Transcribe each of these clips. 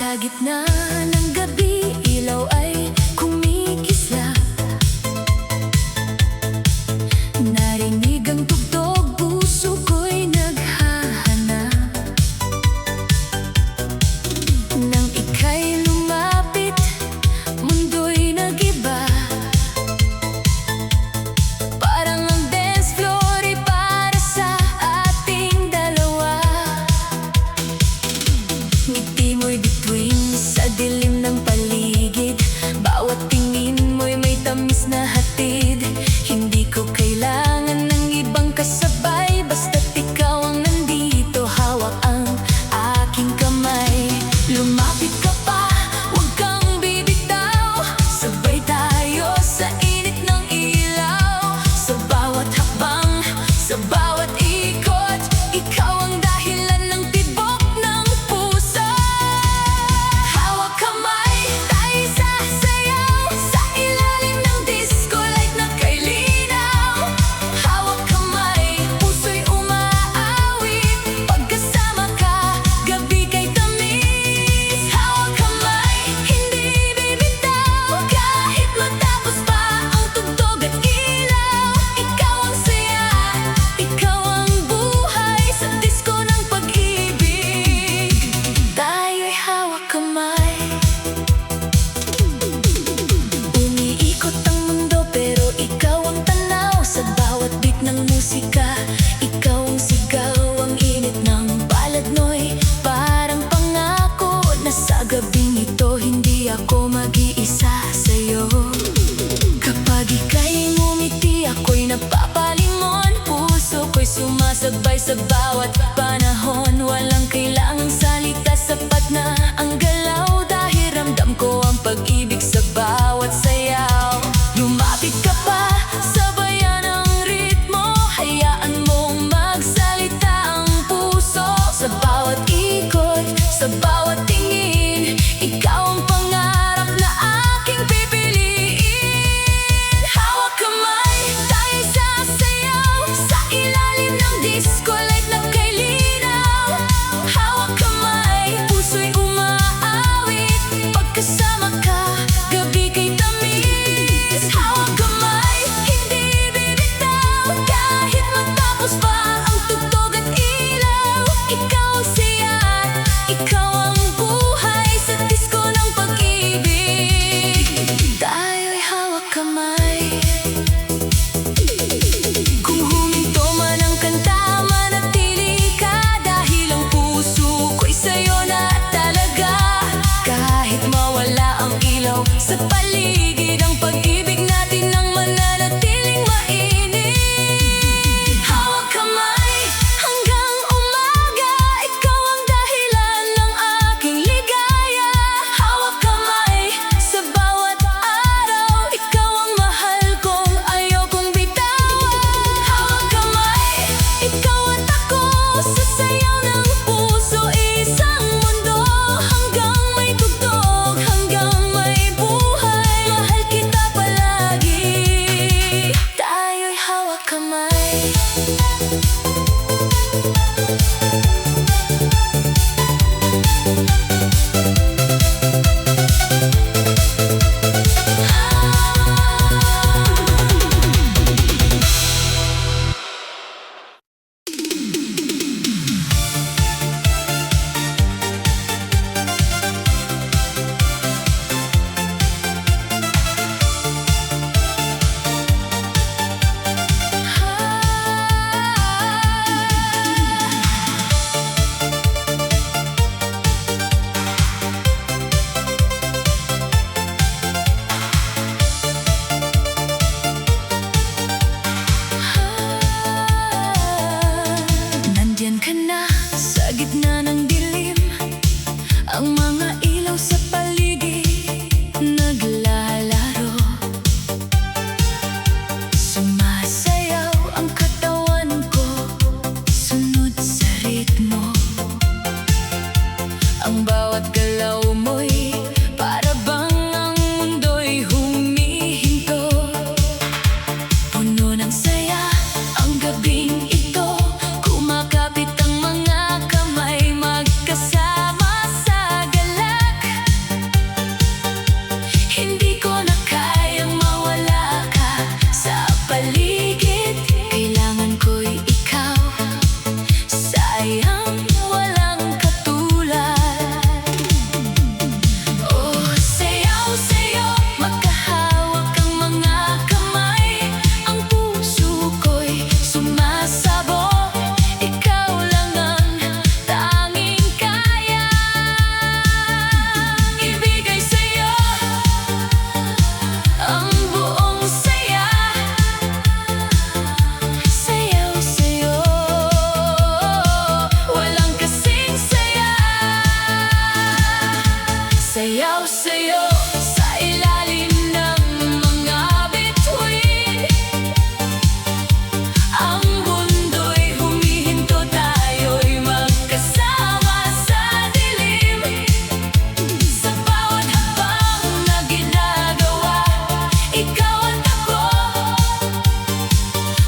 Sa gitna ng gabi, ilaw ay kumikislap. Narinig ang tugtog, puso ko'y naghahanap. Nang ika'y lumapit, mundo'y nag-iba. Parang ang dance floor ay para sa ating dalawa. Ngiti mo'y bituin sa dilim ng paligid. Bawat tingin mo'y may tamis na hatid. Hindi ko kailangan ng ibang kasabay, basta't ikaw ang nandito, hawak ang aking kamay. Lumapit ka pa, huwag kang bibitaw. Sabay tayo sa init ng ilaw. Sa bawat hakbang, sa bawat ikot, ikaw ang dahilan ng tibok ng puso. Hawak kamay, tayo sasayaw sa ilalim ng disco light na kay linaw. Hawak kamay, puso'y umaawit. Pagkasama ka, gabi kay tamis. Hawak kamay, hindi bibitaw. Kahit matapos pa ang tugtog at ilaw. Ikaw ang saya, ikaw ang buhay sa disco ng pag-ibig. Tayo'y hawak kamay. Umiikot ang mundo pero ikaw ang tanaw. Sa bawat beat ng musika, ikaw ang sigaw. Ang init ng palad mo'y parang pangako na sa gabing ito hindi ako mag-iisa sa'yo. Kapag ika'y ngumiti, ako'y napapalingon. Puso ko'y sumasabay sa bawat panahon. Walang kailangang salita, sapat na ang galaw. Dahil ramdam ko ang pag-ibig sa bawat sayaw. Lumapit ka pa, sabayan ang ritmo. Hayaan mong magsalita ang puso. Sa bawat ikot, sa bawat tingin, ikaw ang pangarap na aking pipiliin. Hawak kamay, tayo sasayaw sa ilalim ng disco light na kay linaw. Hawak kamay, puso'y umaawit. Pagkasama ka, gabi kay tamis. Hawak kamay, hindi bibitaw. Kahit matapos pa ang tugtog at ilaw. Ikaw ang saya, ikaw ang buhay sa disco ng pag-ibig. Tayo'y hawak kamay. Kung huminto man ang kanta, manatili ka. Dahil ang puso ko'y sa'yo na talaga. Kahit mawala ang ilaw sa paligid, ang pag-ibig natin ang mananatiling mainit. Hawak kamay hanggang umaga, ikaw ang dahilan ng aking ligaya. Hawak kamay sa bawat araw, ikaw ang mahal kong ayokong bitawan. Hawak kamay, ikaw at ako sa sayaw ng puso. Isang mundo hanggang may tugtog, hanggang may buhay. Mahal kita palagi, tayo'y hawak kamay. Nandiyan ka na sa gitna ng dilim. Ang mga ilaw sa paligid naglalaro. Sumasayaw ang katawan ko, sunod sa ritmo. Ang bawat galaw mo'y para bang ang mundo'y humihinto. Puno ng saya ang gabing ito. Kumakapit ang mga kamay, magkasama sa galak. Sumasayaw sa'yo sa ilalim ng mga bituin. Ang mundo'y humihinto, tayo'y magkasama sa dilim. Sa bawat hakbang na ginagawa, ikaw at ako,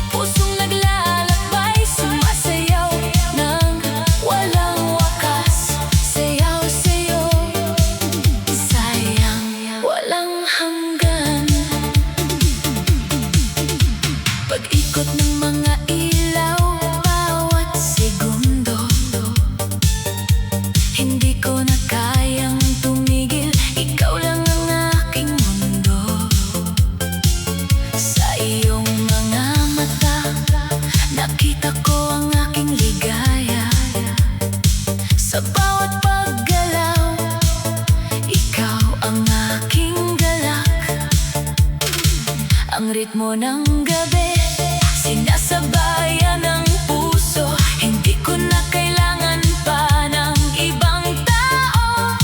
pusong naglalakbay, sumasayaw ng walang wakas. Sayaw sa'yo, sayang walang hanggan. Pag-ikot ng mga ilaw, bawat segundo, hindi ko na kayang tumigil, ikaw lang ang aking mundo. Sa iyong mga mata, nakita ko ang aking ligaya. Sa bawat paggalaw, ikaw ang aking galak. Ang ritmo ng gabi, sinasabayan ng puso. Hindi ko na kailangan pa ng ibang tao.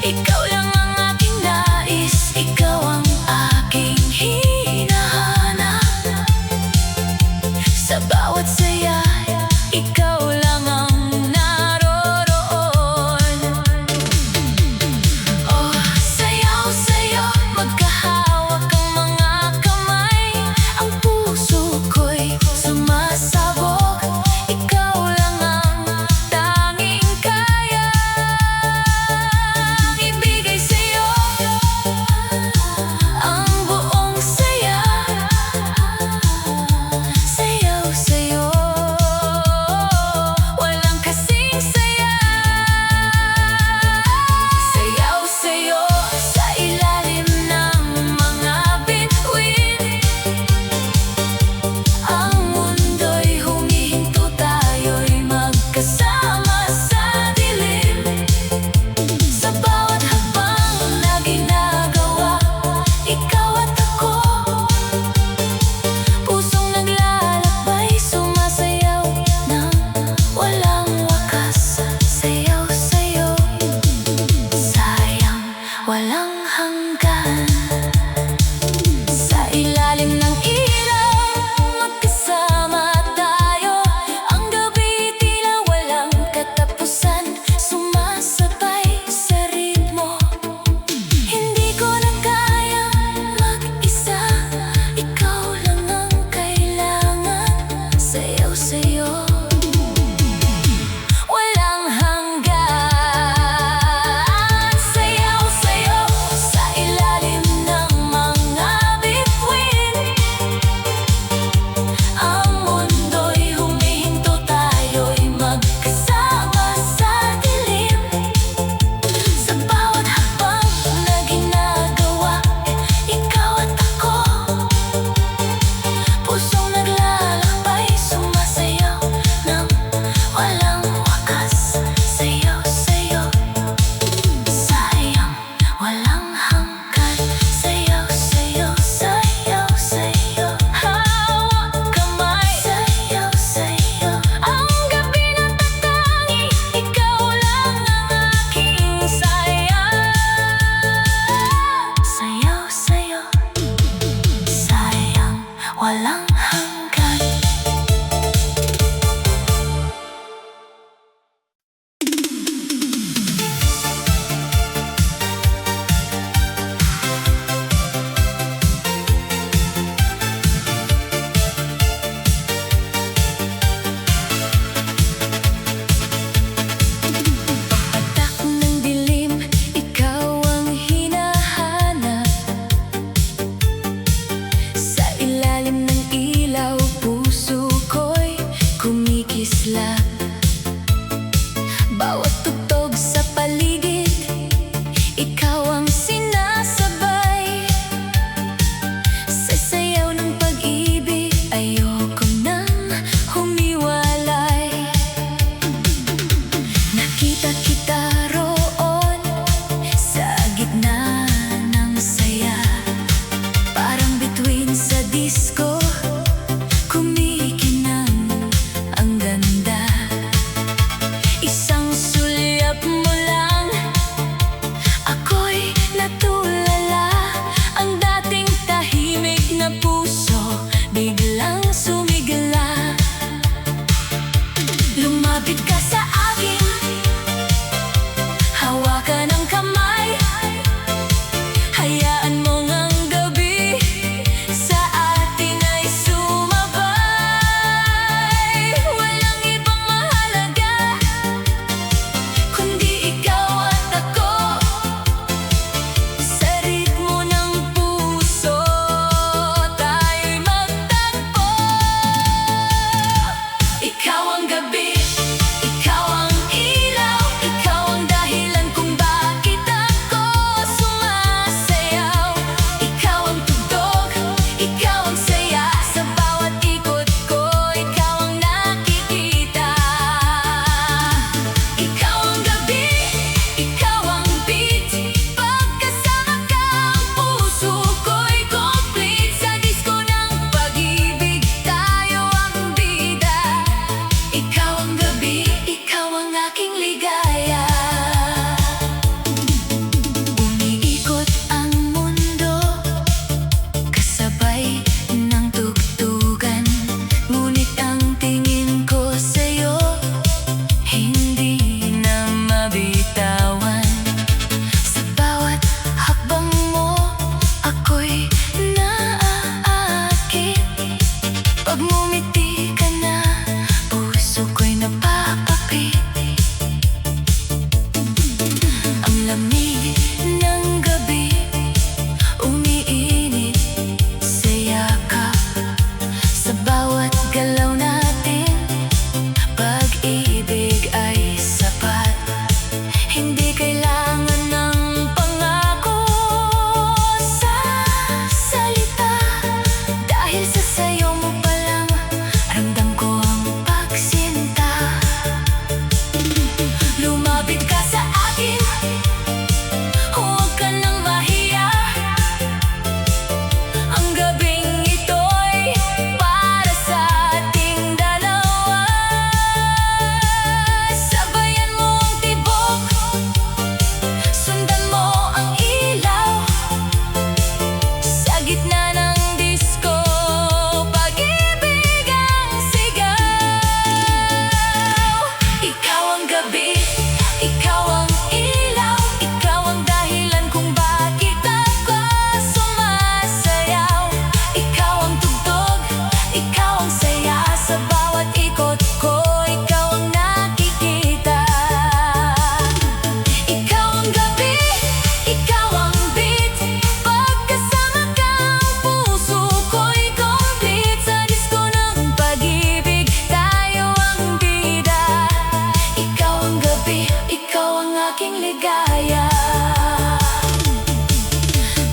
Ikaw lang ang aking nais, ikaw ang aking hinahanap. Sa bawat saya, ikaw lang ang naroroon. Oh, sayaw sa'yo, magkahawak ang mga kamay. Ang puso ko'y lamig ng gabi umiinit sa yakap. Sa bawat galaw natin, pag-ibig ay sapat. Hindi kailangan ng pangako sa salita, dahil sa sayo mo palang ramdam ko ang pagsinta. Lumapit ka sa akin, huwag ka nang mahiya. Ang gabing ito'y para sa ating dalawa. Sabayan mo ang tibok, sundan mo ang ilaw. Sa gitna ng disco, pag-ibig ang sigaw. Ikaw ang gabi, ikaw ang ilaw, ikaw ang dahilan kung bakit ako sumasayaw. Ikaw ang tugtog, ikaw ang saya, sa bawat ikot ko, ikaw ang nakikita. Ikaw ang gabi, ikaw ang beat, pagkasama ka ang puso ko'y complete. Sa disco ng pag-ibig, tayo ang bida. Ikaw ang gabi, ikaw ang aking ligaya.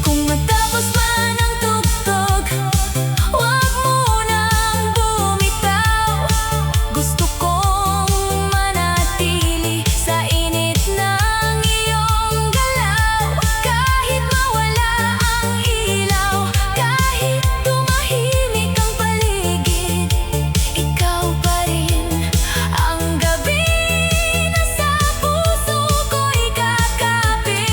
Kung matapos man ang tugtog, huwag munang bumitaw. Gusto kong manatili sa init ng iyong galaw. Kahit mawala ang ilaw, kahit tumahimik ang paligid, ikaw pa rin ang gabi na sa puso ko'y kakapit.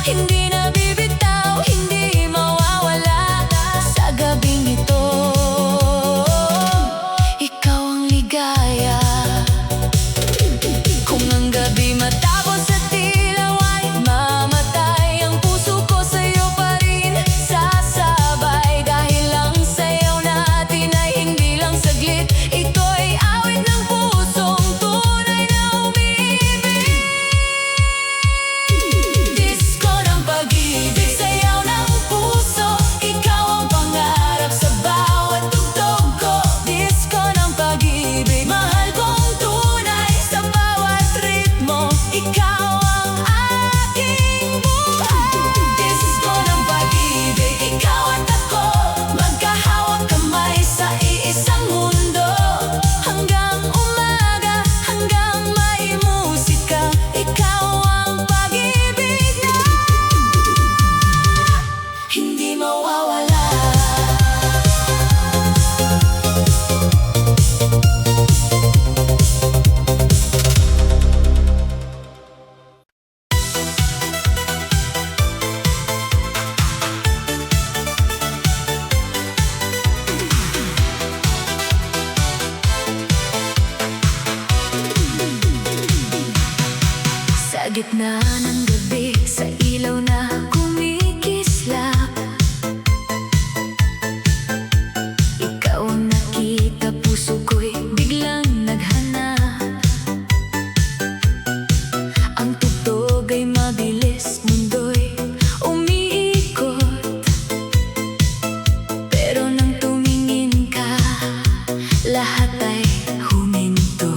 hindi na bibitaw, hindi mawawala sa gabing ito. Ikaw ang ligaya. Kung ang gabi matapos at tila ay mamatay, ang puso ko sa'yo pa rin sasabay. Dahil lang sayaw natin ay hindi lang saglit, ito'y awit ng pusong tunay na umiibig. Disko ng pag-ibig, sayaw ng puso, ikaw ang pangarap sa bawat tugtog ko. Disko ng pag-ibig, mahal kong tunay sa bawat ritmo, ikaw ang aking buhay. Disko ng pag-ibig, ikaw at ako, magkahawak kamay sa iisang mundo. Hanggang umaga, hanggang may musika, ikaw ang pag-ibig na hindi mawawala. Sa gitna ng gabi, sa ilaw na kumikislap, ikaw ang nakita, puso ko'y biglang naghanap. Ang tugtog ay mabilis, mundo'y umiikot, pero nang tumingin ka, lahat ay huminto.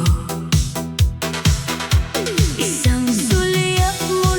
Isang sulyap mo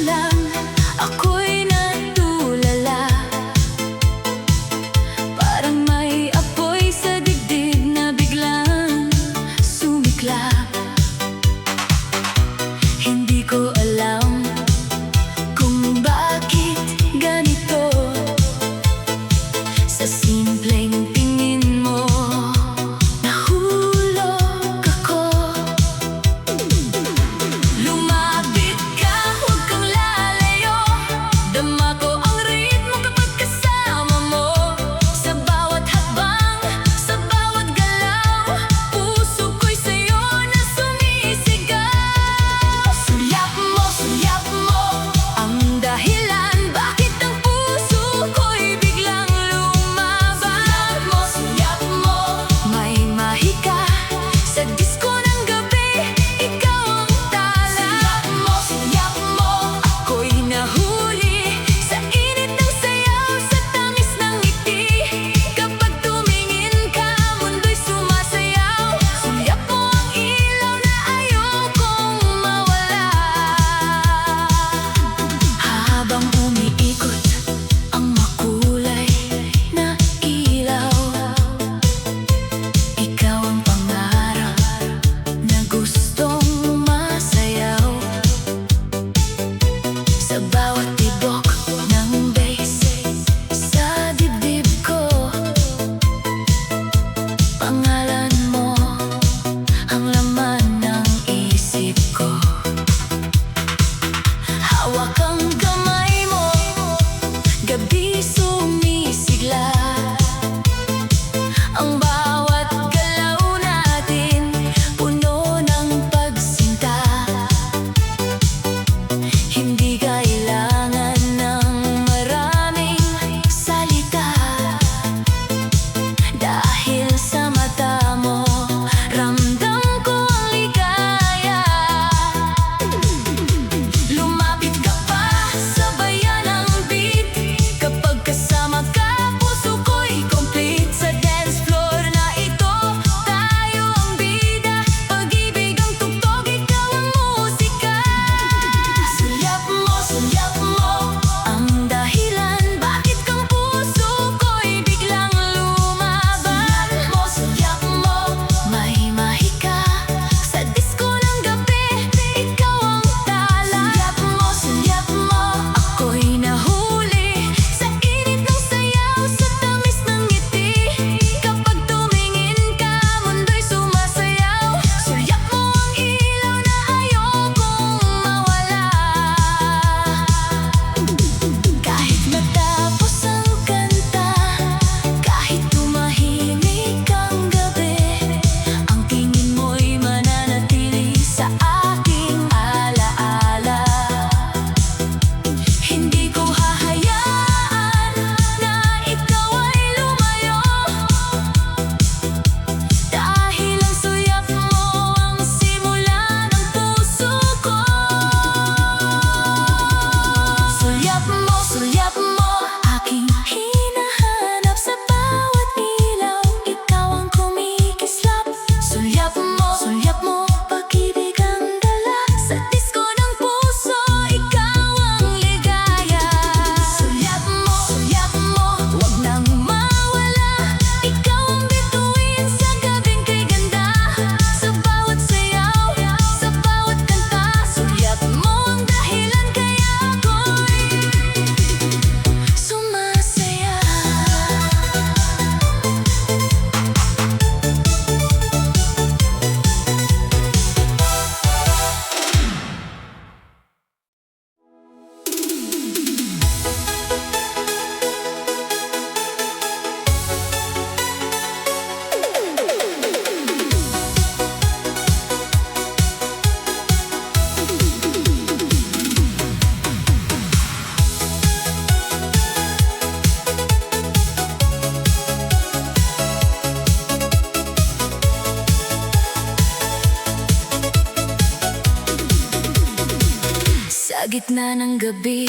gitna ng gabi,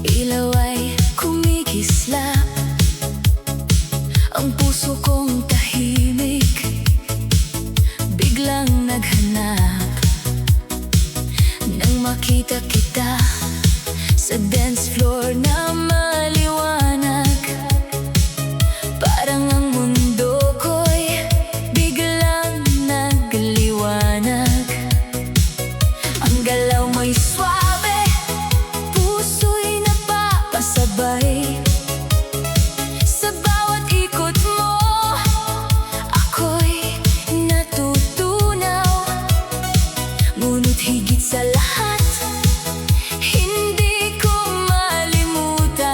ilaw ay kumikislap. Ang puso kong tahimik, biglang naghanap. Nang makita kita sa dance floor na maliwanag, parang ang mundo ko'y biglang nagliwanag. Ang galaw mo'y swabe, puso'y napapasabay. Sa bawat ikot mo, ako'y natutunaw. Ngunit higit sa lahat, hindi ko malimutan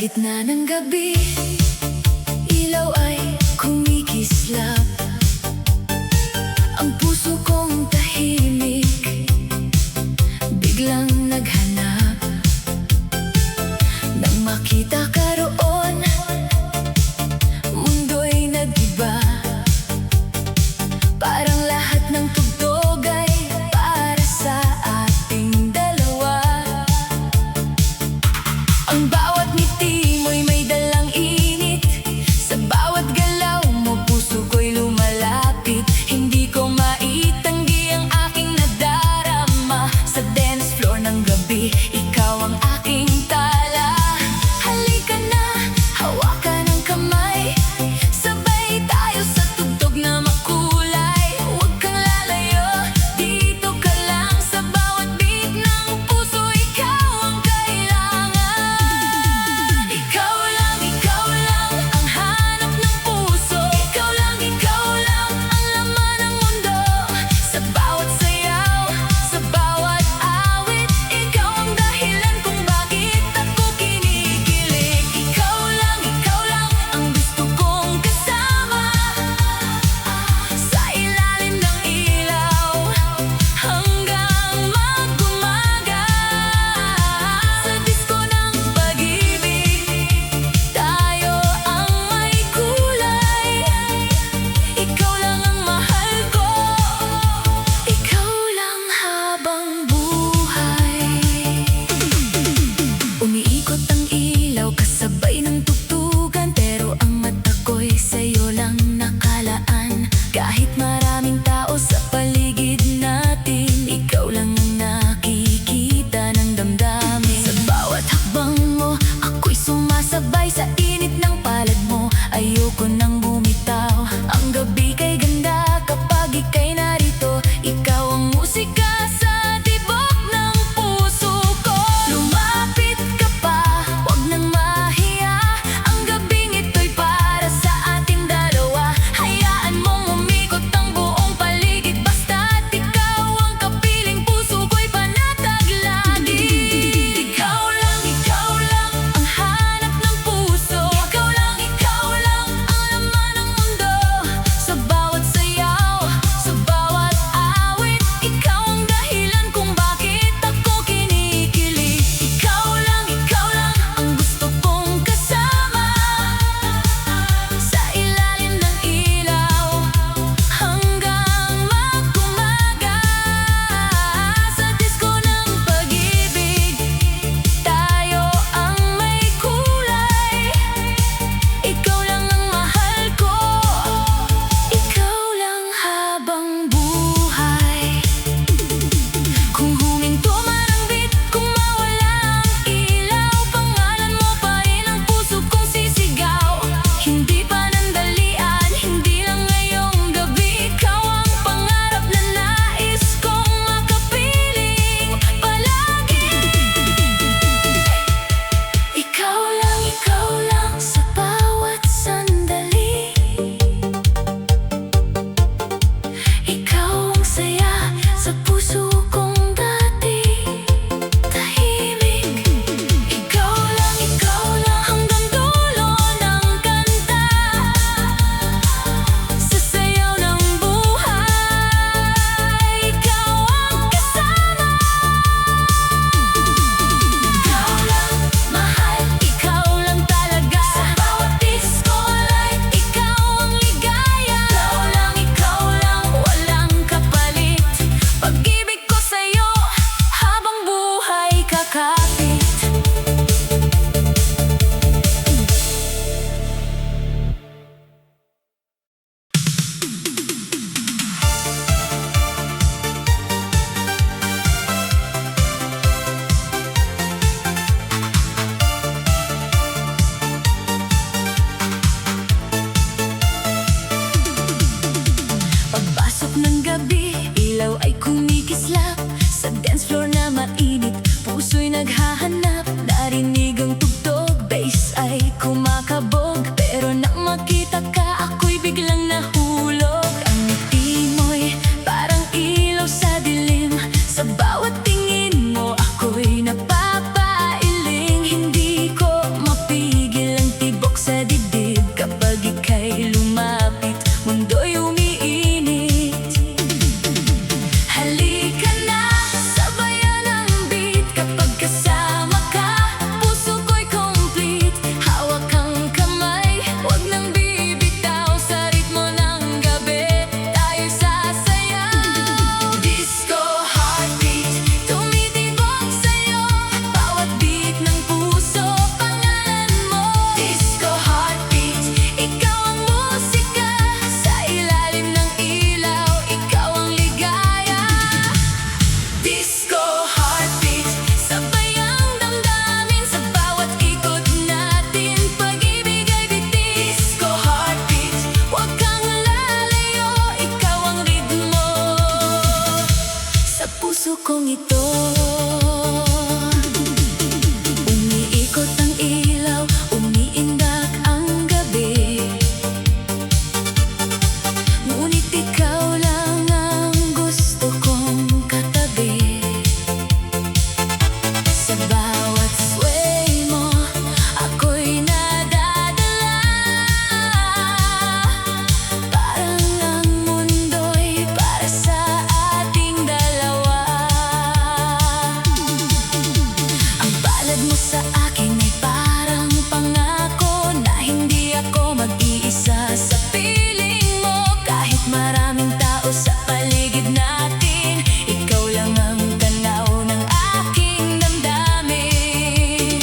gitna ng gabi, ilaw ay kumikislap. Ang puso kong tahimik biglang naghanap. Nang makita ka roon, mundo'y nag-iba. Parang lahat ng tugtog ay para sa ating dalawa. Ang bawat ngiti mo'y may dalang init. Sa bawat galaw mo, puso ko'y lumalapit. Hindi ko maitanggi ang aking nadarama. Sa dance floor ng gabi, ikaw ang aking tala. Halika na, hawakan ang kamay. Sabay tayo sa tugtog na makulay. Huwag kang lalayo, dito ka lang. Sa bawat beat ng puso, ikaw ang kailangan. Ikaw lang ang hanap ng puso. Ikaw lang ang laman ng mundo. Sa bawat sayaw, sa bawat awit, ikaw ang dahilan kung bakit ako kinikilig. Ikaw lang ang gusto kong kasama. Sa ilalim ng ilaw, hanggang mag-umaga. Sa disko ng pag-ibig, tayo ang may kulay. Ikaw lang ang mahal ko, ikaw lang habang buhay. Umiikot ang ilaw kasabay ng tugtugan, pero ang mata ko'y sa'yo lang nakalaan. Kahit maraming tao sa paligid natin, ikaw lang ang nakikita ng damdamin. Sa bawat hakbang mo, ako'y sumasabay sa init ng palad mo. Ayoko nang bumitaw. Ang gabi kay ganda kapag ika'y narito. Ikaw ang musika sa tibok ng puso ko. Lumapit ka pa, huwag nang mahiya. Ang gabing ito'y para sa ating dalawa. Hayaan mong umikot ang buong paligid, basta't ikaw ang kapiling. Puso ko'y panatag lagi. Ikaw lang ang hanap ng puso. Ikaw lang ang laman ng mundo. Sa bawat sayaw, sa bawat awit, ikaw ang dahilan kung bakit ako kinikilig. Ikaw lang ang gusto kong kasama. Sa ilalim ng ilaw, hanggang mag-umaga. Sa disko ng pag-ibig, tayo ang may kulay. Ikaw lang ang mahal ko, ikaw lang habang buhay. Kung huminto man ang beat, kung mawala ang ilaw, pangalan mo pa rin ang puso kong sisigaw. Hindi pa nandalian, hindi lang ngayong gabi. Ikaw ang pangarap na nais kong makapiling palagi. Ikaw lang sa bawat sandali. Ikaw ang saya sa puso kong dati. Tahimik. Ikaw lang hanggang dulo ng kanta. Sa sayaw ng buhay, ikaw ang kasama. Ikaw lang mahal, ikaw lang talaga. Sa bawat disco light, ikaw ang ligaya. Ikaw lang, walang kapalit. Pag-ibig ko sa'yo, habang buhay kakapit. Pagpasok ng gabi, ilaw ay kumikislap. Sa dance floor na mainit, puso'y naghahanap. Narinig ang tugtog, bass ay kumakabog. Pero nang makita ka, ako'y biglang nahulog. Ang ngiti mo'y parang ilaw sa dilim. Sa bawat tingin mo, ako'y napapailing. Hindi ko mapiling puso kong ito. Umiikot ang ilaw, umiindak ang gabi, ngunit ikaw lang ang gusto kong katabi. Sa bawat sway mo, ako'y nadadala, parang ang mundo'y para sa ating dalawa. Ang palad mo sa akin ay parang pangako na hindi ako mag-iisa sa piling mo. Kahit maraming tao sa paligid natin, ikaw lang ang tanaw ng aking damdamin.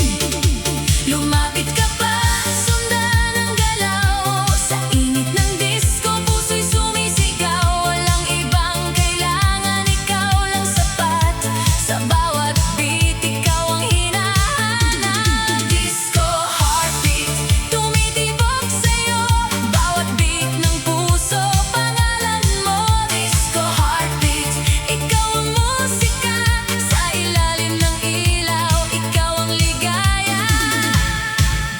Lumapit ka pa, sundan ang galaw, sa init ng disco puso'y sumisigaw. Walang ibang kailangan, ikaw lang sapat. Sa bawat beat, ikaw ang hinahanap. Disco heartbeat, tumitibok sa'yo, bawat beat ng puso, pangalan mo. Disco heartbeat, ikaw ang musika, sa ilalim ng ilaw, ikaw ang ligaya.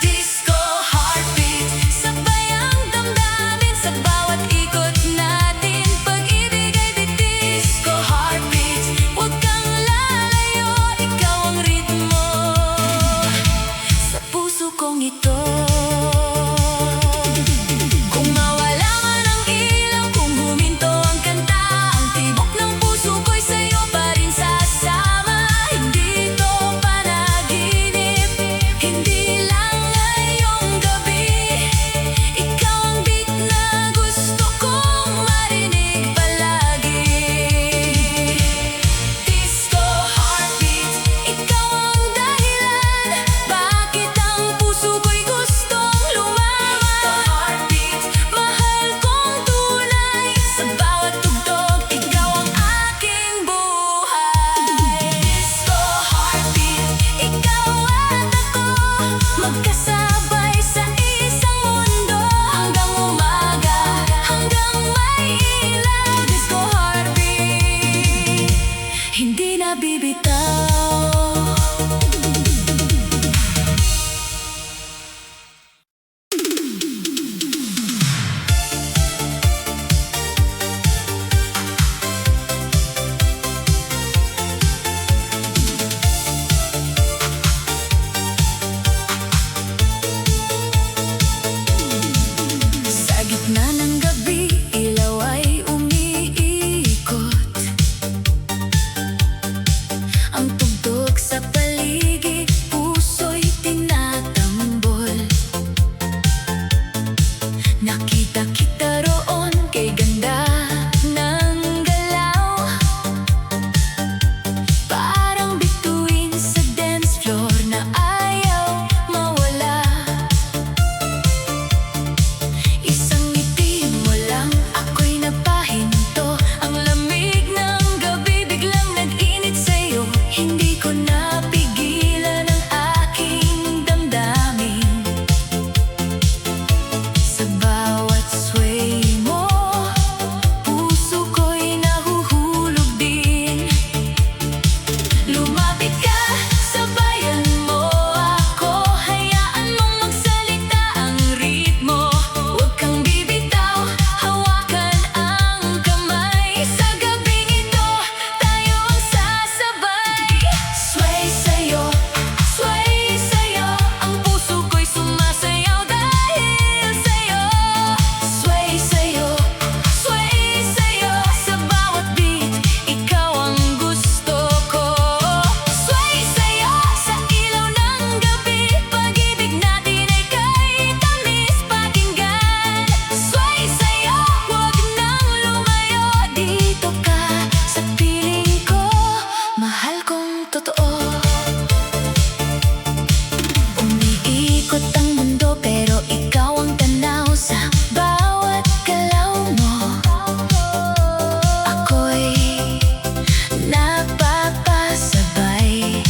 Disco heartbeat, sabay ang damdamin sa bawat ikot natin, pag-ibig ay bitis. Disco heartbeat, huwag kang lalayo, ikaw ang ritmo sa puso kong ito. Kung mawala man ang ilaw, kung huminto ang kanta, ang tibok ng puso ko'y sa'yo pa rin sasama. Hindi ito panaginip, hindi lang ngayong gabi, ikaw ang beat na gusto kong marinig palagi. Disco heartbeat, ikaw ang dahilan bakit ang puso ko'y gustong lumawan. Disco heartbeat, mahal kong tunay, sa bawat tugtog, ikaw ang aking buhay. Disco heartbeat, ikaw at ako, magkasabay sa isang mundo, hanggang umaga, hanggang may ilaw. Disco heartbeat, hindi na bibitaw. Sa gitna ng gabi, ilaw ay umiikot, ang tugtog sa paligid, puso'y tinatambol. Nakita kita roon, kay ganda ng galaw, parang bituin sa dance floor na ayaw mawala. Isang ngiti mo lang, ako'y napahinto, ang lamig ng gabi biglang nag-init sa'yo. Hindi ko napigilan ang aking damdamin, sa bawat sway mo, puso ko'y nahuhulog din. Lumapit ka, sabayan mo ako, hayaan mong magsalita ang ritmo. Huwag kang bibitaw, hawakan ang kamay, sa gabing ito, tayo ang sasabay. Sway sa'yo, ang puso ko'y sumasayaw dahil sa'yo. Sway sa'yo, sa bawat beat, ikaw ang gusto ko. Sway sa'yo, sa ilaw ng gabi, pag-ibig natin ay kay tamis pakinggan. Sway sa'yo, huwag nang lumayo, dito ka sa piling ko, mahal kong totoo. Umiikot ang mundo pero ikaw ang tanaw sa bawat galaw mo. Ako'y napapasabay,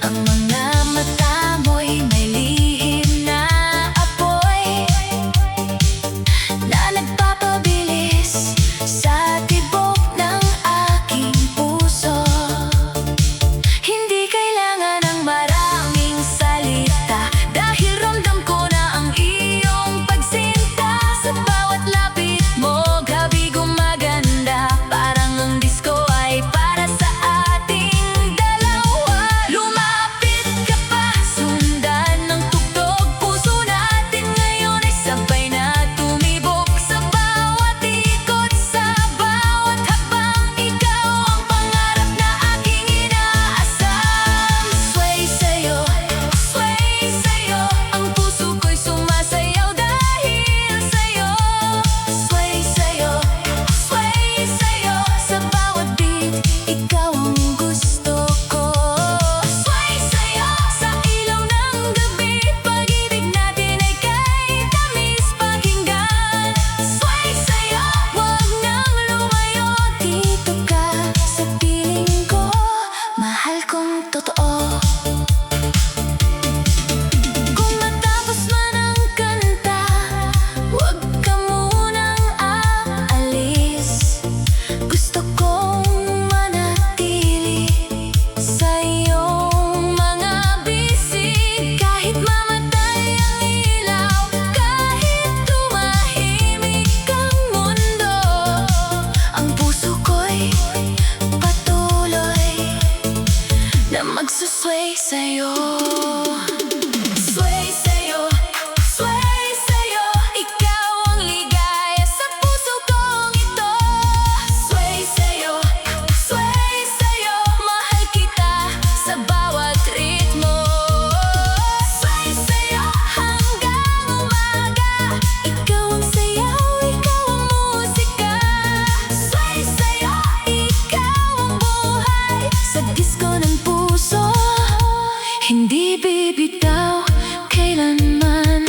ang mga mata mo'y may lihim na apoy, na nagpapabilis sa tibok ng sa'yo. Sway sa'yo, sway sa'yo, ikaw ang ligaya sa puso kong ito. Sway sa'yo, mahal kita sa bawat ritmo. Sway sa'yo hanggang umaga, ikaw ang sayaw, ikaw ang musika. Sway sa'yo, ikaw ang buhay sa disko ng puso. Hindi bibitaw kailanman.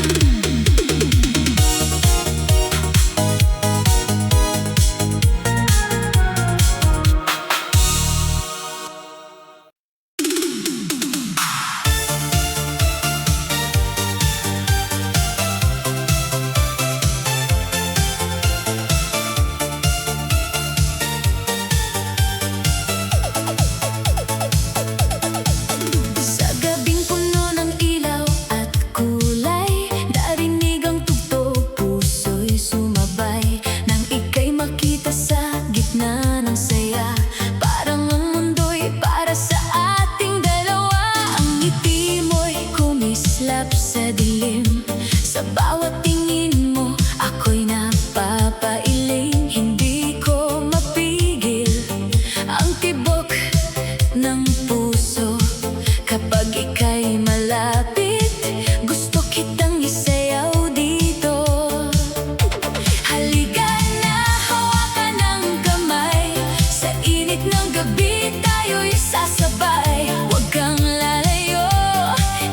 Sa gabing puno ng ilaw at kulay, narinig ang tugtog, puso'y sumabay. Nang ika'y makita sa gitna ng saya, parang ang mundo'y para sa ating dalawa. Ang ngiti mo'y kumislap sa dilim, sa bawat tingin mo ako'y napapailing. Hindi ko mapigil ang tibok ng puso kapag ika'y malapit. Gusto kitang isayaw dito. Halika na, hawakan ng kamay, sa init ng gabi tayo'y sasabay. Huwag kang lalayo,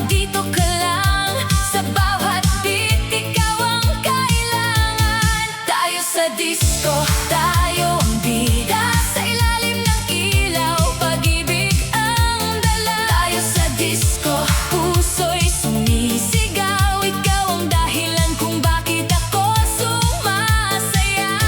dito ka lang, sa bawat beat ikaw ang kailangan. Tayo sa disco, tayo ang bida, sa ilalim ng ilaw, pag-ibig ang dala. Tayo sa disco, puso'y sumisigaw, ikaw ang dahilan kung bakit ako sumasayaw.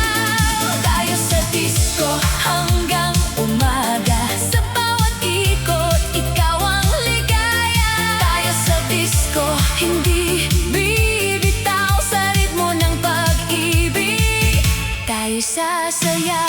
Tayo sa disco hanggang umaga, sa bawat ikot ikaw ang ligaya. Tayo sa disco, hindi bibitaw sa ritmo ng pag-ibig. Tayo sasayaw.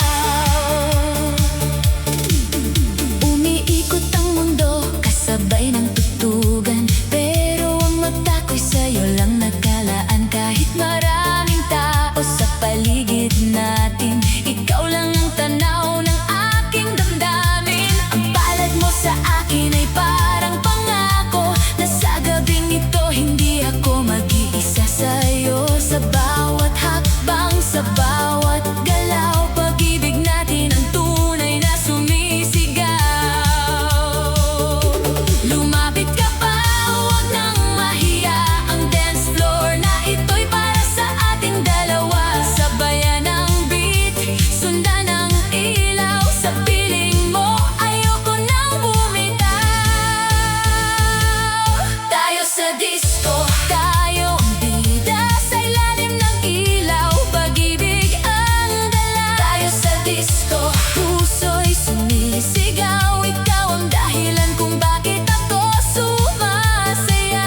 Umiikot ang mundo kasabay ng tutugan, pero ang mata ko'y sa'yo lang nakalaan. Kahit maraming tao sa paligid natin, ikaw lang ang tanaw ng aking damdamin. Ang palad mo sa akin ay parang pangako, na sa gabing ito hindi ako mag-iisa sa'yo. Sa bawat hakbang, sa bawat galaw, pag-ibig natin ang tunay na sumisigaw. Lumapit ka pa, huwag nang mahiya, ang dance floor na ito'y para sa ating dalawa. Sabayan ang beat, sundan ang ilaw, sa piling mo ayoko nang bumitaw. Tayo sa disco, tayo ang bida, sa ilalim ng ilaw, pag-ibig ang dala. Tayo sa disco, puso'y sumisigaw, ikaw ang dahilan kung bakit ako sumasayaw.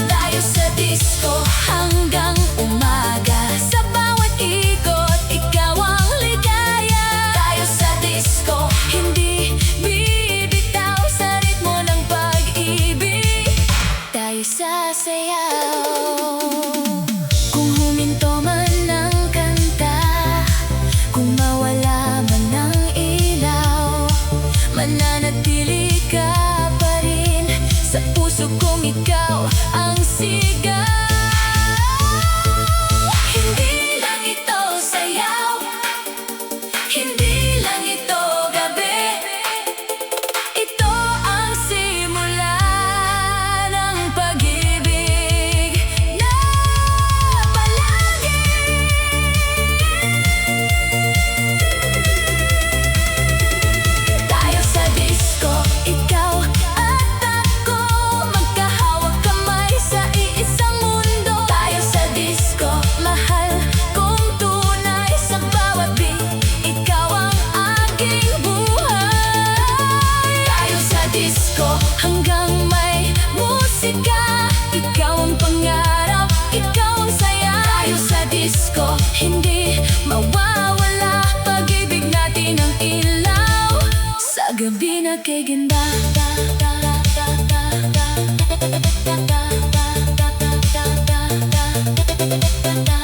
Tayo sa disco hanggang umaga, sa bawat ikot ikaw ang ligaya. Tayo sa disco, hindi bibitaw sa ritmo ng pag-ibig. Tayo sasayaw. Kung huminto man ang kanta, kung mawala man ang ilaw, mananatili ka pa rin sa puso kong ikaw ang sigaw. Hindi lang ito sayaw, hindi lang ito gabi, ito ang simula ng pag-ibig na palagi. Tayo sa disco, ikaw at ako, magkahawak kamay sa iisang mundo. Tayo sa disco, mahal kong tunay, sa bawat beat ikaw ang aking buhay. Tayo sa disco hanggang may musika, ikaw ang pangarap, ikaw ang saya. Tayo sa disco, hindi mawawala, pag-ibig natin ang ilaw, sa gabi na kay ganda. da da da da da da da da da